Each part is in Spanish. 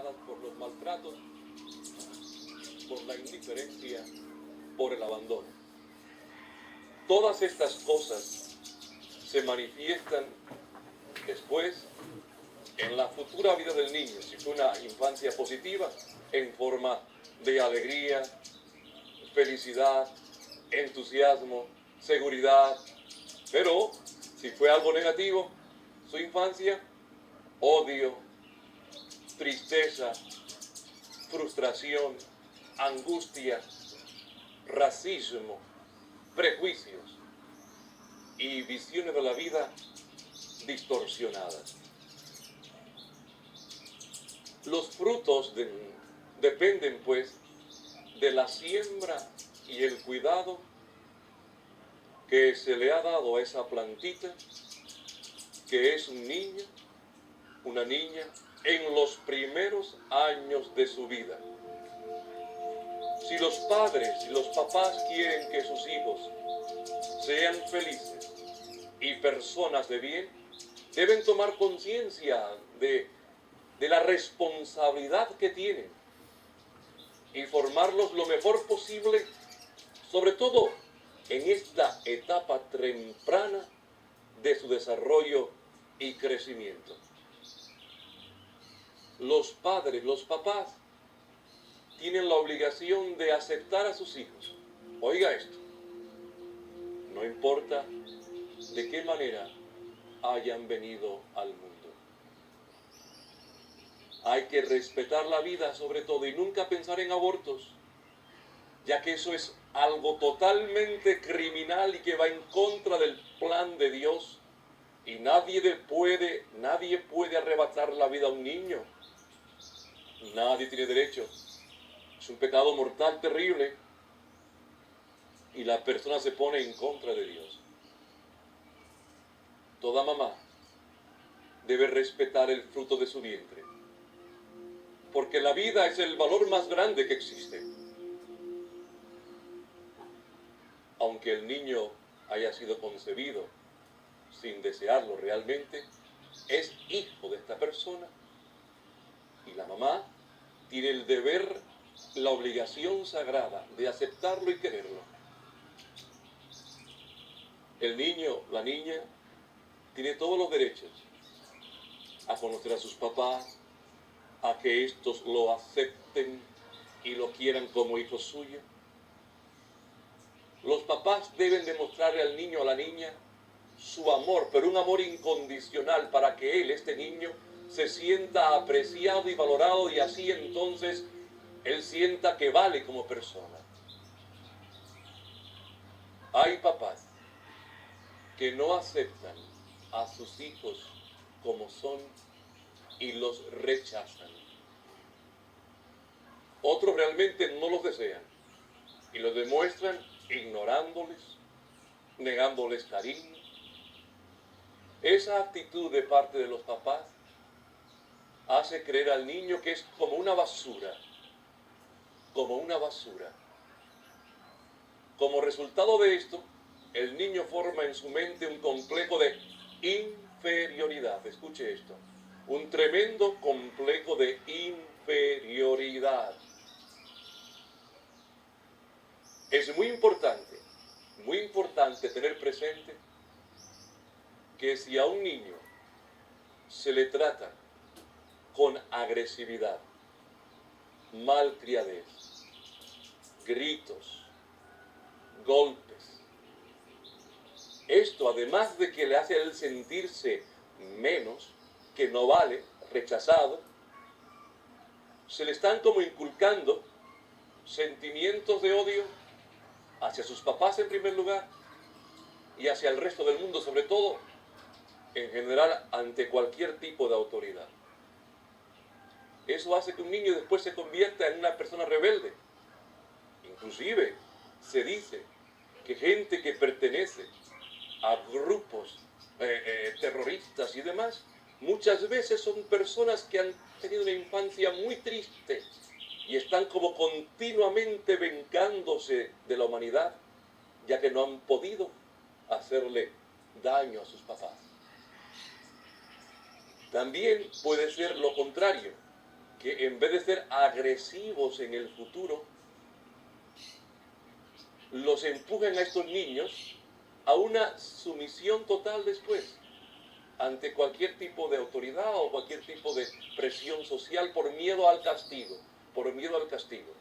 marcadas por los maltratos, por la indiferencia, por el abandono. Todas estas cosas se manifiestan después en la futura vida del niño, si fue una infancia positiva, en forma de alegría, felicidad, entusiasmo, seguridad. Pero si fue algo negativo, su infancia, odio, tristeza, frustración, angustia, racismo, prejuicios y visiones de la vida distorsionadas. Los frutos dependen, pues, de la siembra y el cuidado que se le ha dado a esa plantita, que es un niño, una niña, en los primeros años de su vida. Si los padres y los papás quieren que sus hijos sean felices y personas de bien, deben tomar conciencia de la responsabilidad que tienen y formarlos lo mejor posible, sobre todo en esta etapa temprana de su desarrollo y crecimiento. Los padres, los papás, tienen la obligación de aceptar a sus hijos. Oiga esto, no importa de qué manera hayan venido al mundo. Hay que respetar la vida sobre todo y nunca pensar en abortos, ya que eso es algo totalmente criminal y que va en contra del plan de Dios. Y nadie puede arrebatar la vida a un niño. Nadie tiene derecho. Es un pecado mortal terrible y la persona se pone en contra de Dios. Toda mamá debe respetar el fruto de su vientre, porque la vida es el valor más grande que existe. Aunque el niño haya sido concebido sin desearlo realmente, es hijo de esta persona y la mamá tiene el deber, la obligación sagrada de aceptarlo y quererlo. El niño, la niña, tiene todos los derechos a conocer a sus papás, a que estos lo acepten y lo quieran como hijo suyo. Los papás deben demostrarle al niño o a la niña su amor, pero un amor incondicional para que él, este niño, se sienta apreciado y valorado y así entonces él sienta que vale como persona. Hay papás que no aceptan a sus hijos como son y los rechazan. Otros realmente no los desean y lo demuestran ignorándoles, negándoles cariño. Esa actitud de parte de los papás hace creer al niño que es como una basura, como una basura. Como resultado de esto, el niño forma en su mente un complejo de inferioridad. Escuche esto, un tremendo complejo de inferioridad. Es muy importante tener presente que si a un niño se le trata con agresividad, malcriadez, gritos, golpes, esto además de que le hace a él sentirse menos, que no vale, rechazado, se le están como inculcando sentimientos de odio hacia sus papás en primer lugar y hacia el resto del mundo, sobre todo en general ante cualquier tipo de autoridad. Eso hace que un niño después se convierta en una persona rebelde. Inclusive se dice que gente que pertenece a grupos terroristas y demás, muchas veces son personas que han tenido una infancia muy triste y están como continuamente vengándose de la humanidad, ya que no han podido hacerle daño a sus papás. También puede ser lo contrario, que en vez de ser agresivos en el futuro, los empujen a estos niños a una sumisión total después, ante cualquier tipo de autoridad o cualquier tipo de presión social por miedo al castigo, por miedo al castigo.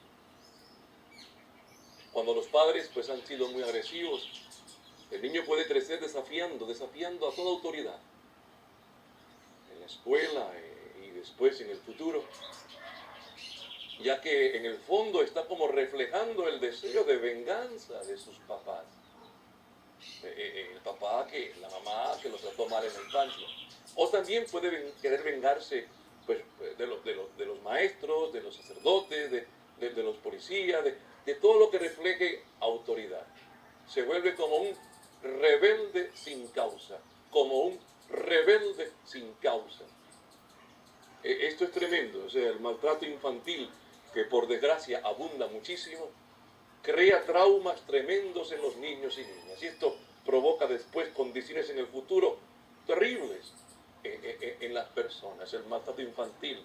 Cuando los padres pues han sido muy agresivos, el niño puede crecer desafiando a toda autoridad, en la escuela y después en el futuro, ya que en el fondo está como reflejando el deseo de venganza de sus papás. El papá, la mamá que lo trató mal en la infancia. O también puede querer vengarse pues, de los maestros, de los sacerdotes, de los policías, de todo lo que refleje autoridad. Se vuelve como un rebelde sin causa, como un rebelde sin causa. Esto es tremendo, o sea, el maltrato infantil, que por desgracia abunda muchísimo, crea traumas tremendos en los niños y niñas. Y esto provoca después condiciones en el futuro terribles en las personas. El maltrato infantil.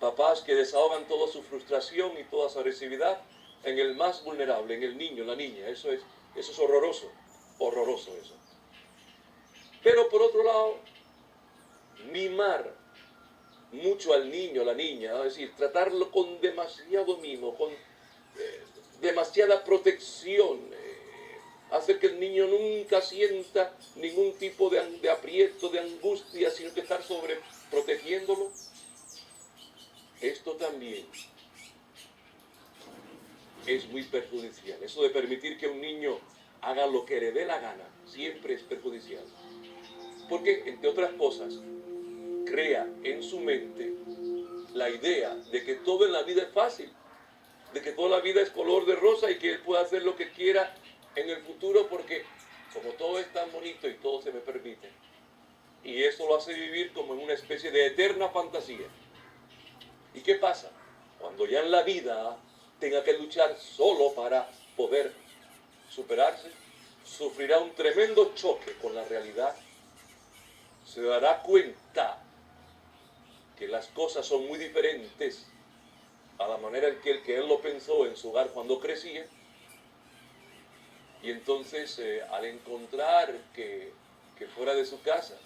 Papás que desahogan toda su frustración y toda su agresividad en el más vulnerable, en el niño, la niña. Eso es horroroso. Horroroso eso. Pero por otro lado, mimar mucho al niño, a la niña, es decir, tratarlo con demasiado mimo, con demasiada protección, hacer que el niño nunca sienta ningún tipo de aprieto, de angustia, sino que estar protegiéndolo. Esto también es muy perjudicial. Eso de permitir que un niño haga lo que le dé la gana, siempre es perjudicial. Porque, entre otras cosas, crea en su mente la idea de que todo en la vida es fácil, de que toda la vida es color de rosa y que él puede hacer lo que quiera en el futuro porque como todo es tan bonito y todo se me permite. Y eso lo hace vivir como en una especie de eterna fantasía. ¿Y qué pasa? Cuando ya en la vida tenga que luchar solo para poder superarse, sufrirá un tremendo choque con la realidad. Se dará cuenta que las cosas son muy diferentes a la manera en que él lo pensó en su hogar cuando crecía. Y entonces al encontrar que fuera de su casa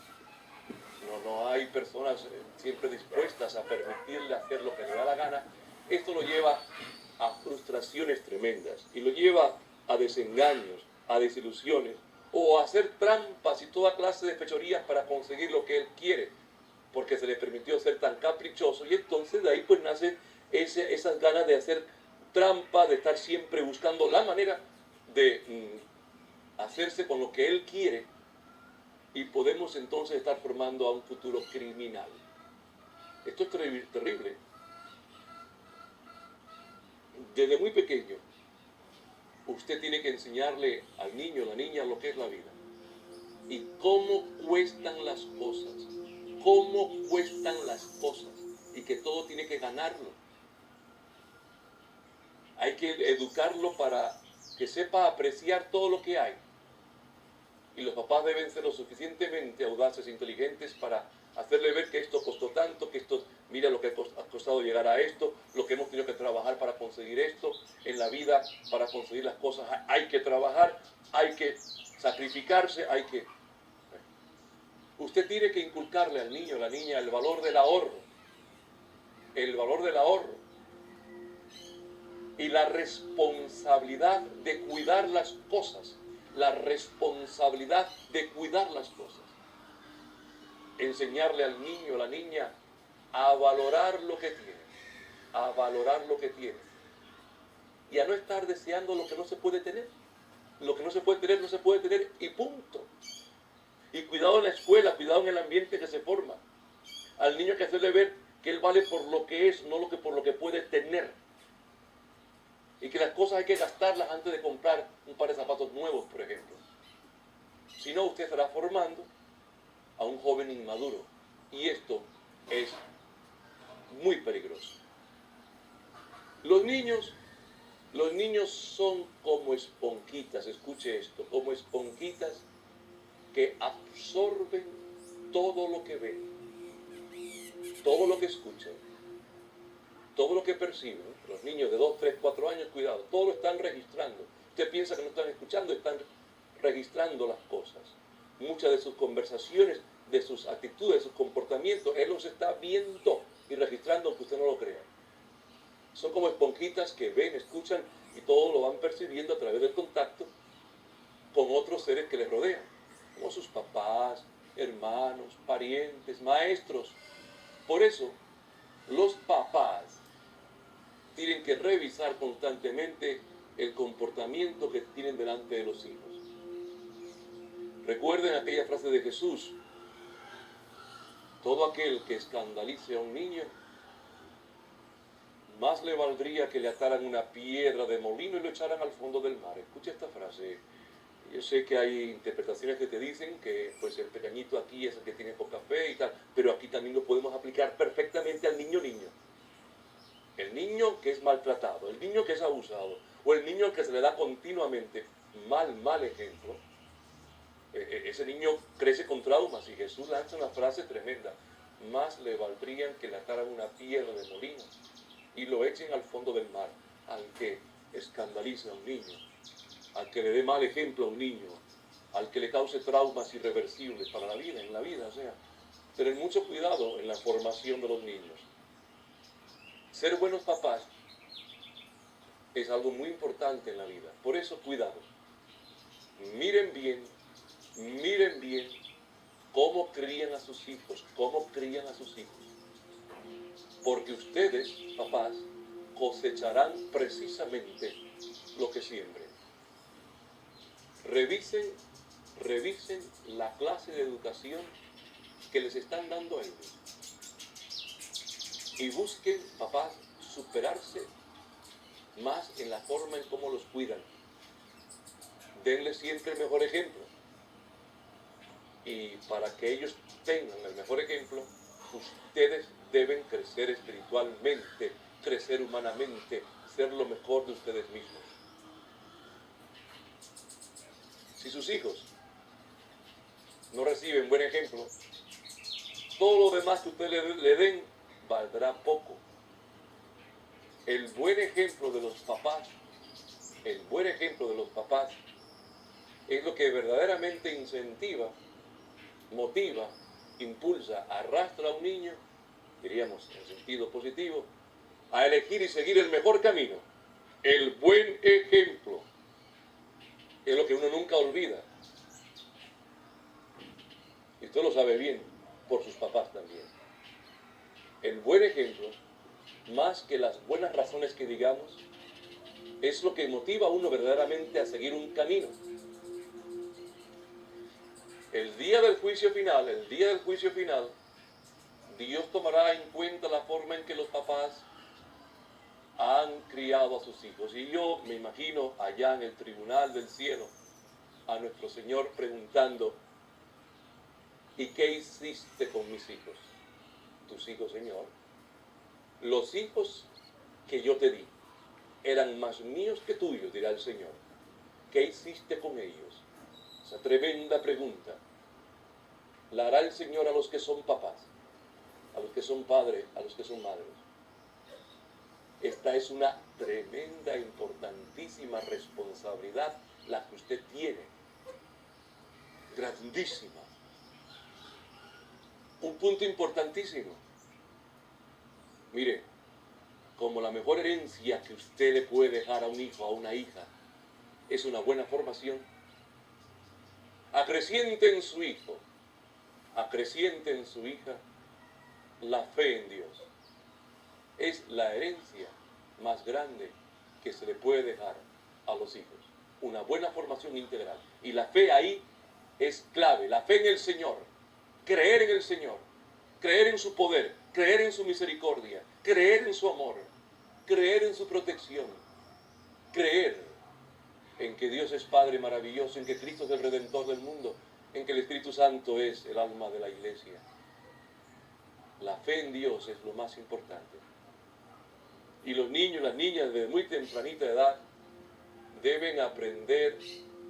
no hay personas siempre dispuestas a permitirle hacer lo que le da la gana, esto lo lleva a frustraciones tremendas y lo lleva a desengaños, a desilusiones o a hacer trampas y toda clase de fechorías para conseguir lo que él quiere, porque se le permitió ser tan caprichoso. Y entonces de ahí pues nacen esas ganas de hacer trampa, de estar siempre buscando la manera de hacerse con lo que él quiere, y podemos entonces estar formando a un futuro criminal. Esto es terrible. Desde muy pequeño, usted tiene que enseñarle al niño, a la niña, lo que es la vida. Y cómo cuestan las cosas. Cómo cuestan las cosas. Y que todo tiene que ganarlo. Hay que educarlo para que sepa apreciar todo lo que hay. Y los papás deben ser lo suficientemente audaces e inteligentes para hacerle ver que esto costó tanto, que esto, mira lo que ha costado llegar a esto, lo que hemos tenido que trabajar para conseguir esto. En la vida, para conseguir las cosas, hay que trabajar, hay que sacrificarse, hay que... Usted tiene que inculcarle al niño, a la niña, el valor del ahorro. El valor del ahorro. Y la responsabilidad de cuidar las cosas. La responsabilidad de cuidar las cosas. Enseñarle al niño, a la niña, a valorar lo que tiene. A valorar lo que tiene. Y a no estar deseando lo que no se puede tener. Lo que no se puede tener, no se puede tener y punto. Y cuidado en la escuela, cuidado en el ambiente que se forma. Al niño hay que hacerle ver que él vale por lo que es, no por lo que puede tener. Y que las cosas hay que gastarlas antes de comprar un par de zapatos nuevos, por ejemplo. Si no, usted estará formando a un joven inmaduro. Y esto es muy peligroso. Los niños son como esponjitas, escuche esto, como esponjitas que absorben todo lo que ven, todo lo que escuchan, todo lo que perciben, los niños de 2, 3, 4 años, cuidado, todo lo están registrando. Usted piensa que no están escuchando, están registrando las cosas. Muchas de sus conversaciones, de sus actitudes, de sus comportamientos, él los está viendo y registrando aunque usted no lo crea. Son como esponjitas que ven, escuchan y todo lo van percibiendo a través del contacto con otros seres que les rodean, como sus papás, hermanos, parientes, maestros. Por eso, los papás tienen que revisar constantemente el comportamiento que tienen delante de los hijos. Recuerden aquella frase de Jesús: todo aquel que escandalice a un niño, más le valdría que le ataran una piedra de molino y lo echaran al fondo del mar. Escucha esta frase. Yo sé que hay interpretaciones que te dicen que pues el pequeñito aquí es el que tiene poca fe y tal, pero aquí también lo podemos aplicar perfectamente al niño. El niño que es maltratado, el niño que es abusado, o el niño que se le da continuamente mal ejemplo. Ese niño crece con traumas y Jesús lanza una frase tremenda: más le valdrían que le ataran una piedra de molino y lo echen al fondo del mar al que escandalice a un niño, al que le dé mal ejemplo a un niño, al que le cause traumas irreversibles para la vida, en la vida. O sea, tener mucho cuidado en la formación de los niños. Ser buenos papás es algo muy importante en la vida. Por eso, cuidado. Miren bien cómo crían a sus hijos, porque ustedes, papás, cosecharán precisamente lo que siembren. Revisen la clase de educación que les están dando a ellos. Y busquen, papás, superarse más en la forma en cómo los cuidan. Denles siempre el mejor ejemplo. Y para que ellos tengan el mejor ejemplo, ustedes deben crecer espiritualmente, crecer humanamente, ser lo mejor de ustedes mismos. Si sus hijos no reciben buen ejemplo, todo lo demás que ustedes le den valdrá poco. El buen ejemplo de los papás es lo que verdaderamente incentiva, motiva, impulsa, arrastra a un niño, diríamos en sentido positivo, a elegir y seguir el mejor camino. El buen ejemplo es lo que uno nunca olvida. Y usted lo sabe bien por sus papás también. El buen ejemplo, más que las buenas razones que digamos, es lo que motiva a uno verdaderamente a seguir un camino. El día del juicio final, Dios tomará en cuenta la forma en que los papás han criado a sus hijos. Y yo me imagino allá en el tribunal del cielo a nuestro Señor preguntando: ¿y qué hiciste con mis hijos? Tus hijos, Señor. Los hijos que yo te di eran más míos que tuyos, dirá el Señor. ¿Qué hiciste con ellos? Esa tremenda pregunta la hará el Señor a los que son papás, a los que son padres, a los que son madres. Esta es una tremenda, importantísima responsabilidad la que usted tiene. Grandísima. Un punto importantísimo. Mire, como la mejor herencia que usted le puede dejar a un hijo, a una hija, es una buena formación, acreciente en su hijo, acreciente en su hija la fe en Dios. Es la herencia más grande que se le puede dejar a los hijos. Una buena formación integral. Y la fe ahí es clave. La fe en el Señor. Creer en el Señor. Creer en su poder. Creer en su misericordia. Creer en su amor. Creer en su protección. Creer en que Dios es Padre maravilloso, en que Cristo es el Redentor del mundo, en que el Espíritu Santo es el alma de la iglesia. La fe en Dios es lo más importante. Y los niños y las niñas desde muy tempranita edad deben aprender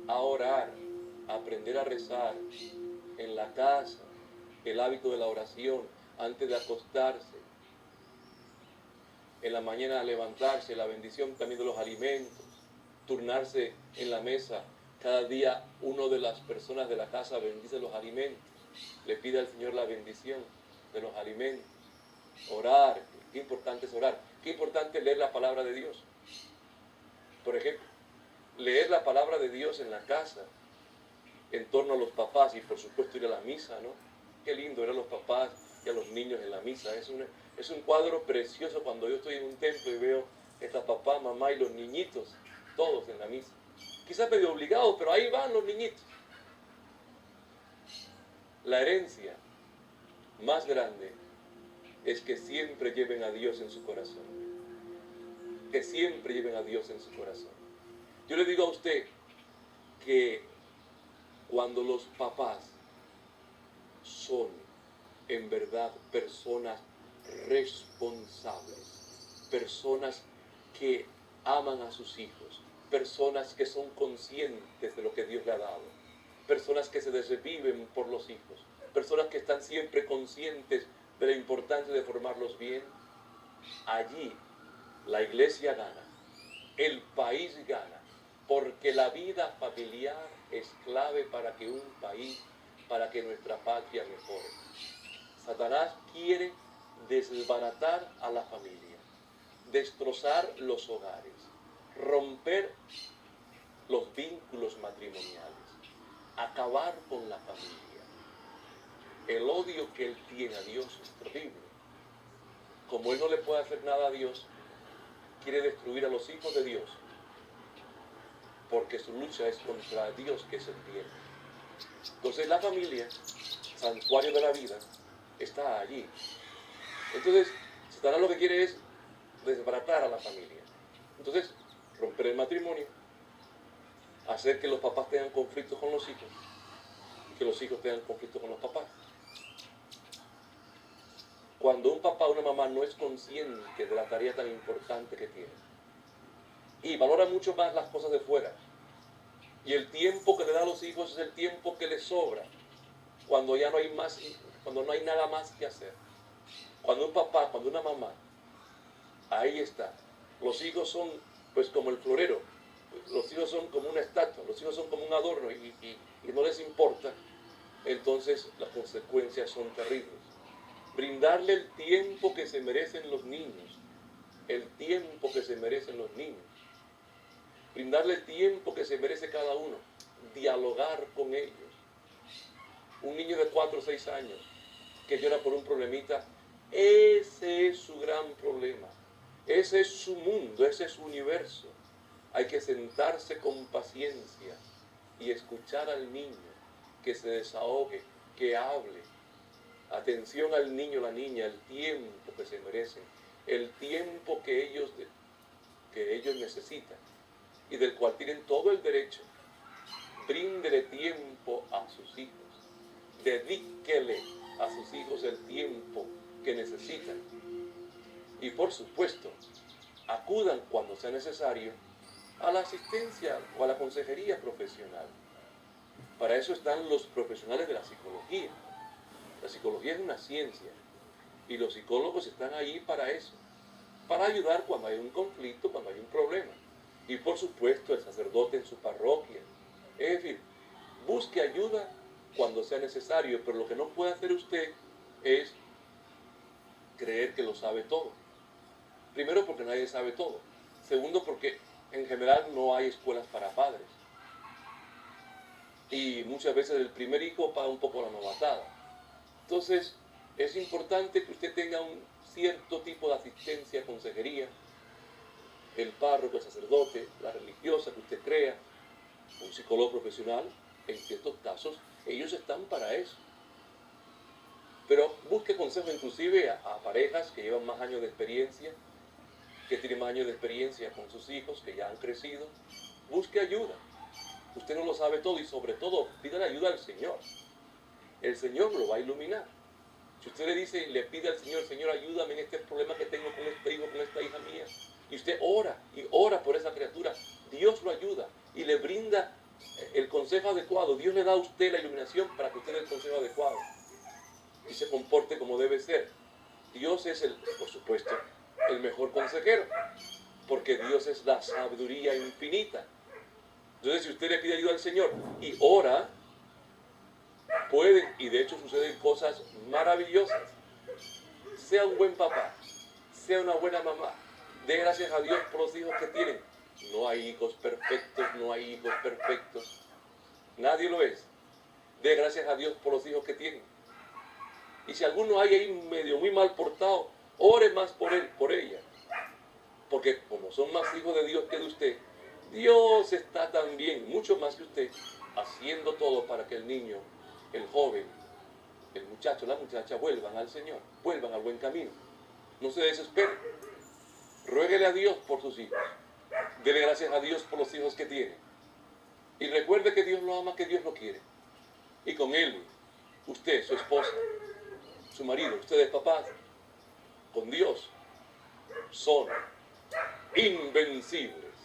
a orar, aprender a rezar en la casa, el hábito de la oración antes de acostarse. en la mañana levantarse, la bendición también de los alimentos, turnarse en la mesa. Cada día uno de las personas de la casa bendice los alimentos, le pide al Señor la bendición de los alimentos. Orar, qué importante es orar, qué importante es leer la palabra de Dios. Por ejemplo, leer la palabra de Dios en la casa, en torno a los papás y por supuesto ir a la misa, ¿no? Qué lindo ver a los papás y a los niños en la misa. Es un cuadro precioso cuando yo estoy en un templo y veo esta papá, mamá y los niñitos, todos en la misa. Quizás medio obligados, pero ahí van los niñitos. La herencia más grande es que siempre lleven a Dios en su corazón. Que siempre lleven a Dios en su corazón. Yo le digo a usted que cuando los papás son en verdad personas responsables, personas que aman a sus hijos, personas que son conscientes de lo que Dios le ha dado, personas que se desviven por los hijos, personas que están siempre conscientes de la importancia de formarlos bien, allí la iglesia gana, el país gana, porque la vida familiar es clave para que un país, para que nuestra patria mejore. Satanás quiere desbaratar a la familia, destrozar los hogares, romper los vínculos matrimoniales, acabar con la familia. El odio que él tiene a Dios es terrible. Como él no le puede hacer nada a Dios, quiere destruir a los hijos de Dios, porque su lucha es contra Dios, que es el bien. Entonces la familia, santuario de la vida, está allí. Entonces, Satanás lo que quiere es desbaratar a la familia. Entonces, romper el matrimonio, hacer que los papás tengan conflictos con los hijos y que los hijos tengan conflictos con los papás. Cuando un papá o una mamá no es consciente de la tarea tan importante que tiene y valora mucho más las cosas de fuera, y el tiempo que le da a los hijos es el tiempo que les sobra cuando ya no hay más, cuando no hay nada más que hacer. Cuando un papá, cuando una mamá, ahí está. Los hijos son pues como el florero, los hijos son como una estatua, los hijos son como un adorno y no les importa, entonces las consecuencias son terribles. Brindarle el tiempo que se merecen los niños, el tiempo que se merecen los niños. Brindarle el tiempo que se merece cada uno, dialogar con ellos. Un niño de 4 o 6 años que llora por un problemita, ese es su gran problema, ese es su mundo, ese es su universo. Hay que sentarse con paciencia y escuchar al niño, que se desahogue, que hable. Atención al niño, la niña, el tiempo que se merecen, el tiempo que ellos necesitan y del cual tienen todo el derecho. Bríndele tiempo a sus hijos, dedíquele a sus hijos el tiempo que necesitan y por supuesto acudan cuando sea necesario a la asistencia o a la consejería profesional. Para eso están los profesionales de la psicología. La psicología es una ciencia y los psicólogos están allí para eso, para ayudar cuando hay un conflicto, cuando hay un problema. Y por supuesto el sacerdote en su parroquia. Es decir, busque ayuda cuando sea necesario, pero lo que no puede hacer usted es creer que lo sabe todo. Primero, porque nadie sabe todo. Segundo, porque en general no hay escuelas para padres. Y muchas veces el primer hijo paga un poco la novatada. Entonces, es importante que usted tenga un cierto tipo de asistencia, consejería, el párroco, el sacerdote, la religiosa que usted crea, un psicólogo profesional, en ciertos casos, ellos están para eso. Pero busque consejo inclusive a parejas que llevan más años de experiencia, que tienen más años de experiencia con sus hijos, que ya han crecido. Busque ayuda. Usted no lo sabe todo y sobre todo pídale ayuda al Señor. El Señor lo va a iluminar. Si usted le dice, le pide al Señor, Señor, ayúdame en este problema que tengo con este hijo, con esta hija mía, y usted ora y ora por esa criatura, Dios lo ayuda y le brinda el consejo adecuado. Dios le da a usted la iluminación para que usted dé el consejo adecuado y se comporte como debe ser. Dios es por supuesto, el mejor consejero, porque Dios es la sabiduría infinita. Entonces, si usted le pide ayuda al Señor y ora, pueden, y de hecho suceden cosas maravillosas. Sea un buen papá, sea una buena mamá, dé gracias a Dios por los hijos que tienen. No hay hijos perfectos, no hay hijos perfectos. Nadie lo es. Dé gracias a Dios por los hijos que tienen. Y si alguno hay ahí medio muy mal portado, ore más por él, por ella. Porque como son más hijos de Dios que de usted, Dios está también, mucho más que usted, haciendo todo para que el niño, el joven, el muchacho, la muchacha vuelvan al Señor, vuelvan al buen camino. No se desespere. Ruéguele a Dios por sus hijos. Dele gracias a Dios por los hijos que tiene. Y recuerde que Dios lo ama, que Dios lo quiere. Y con él, usted, su esposa, su marido, ustedes papás, con Dios, son invencibles.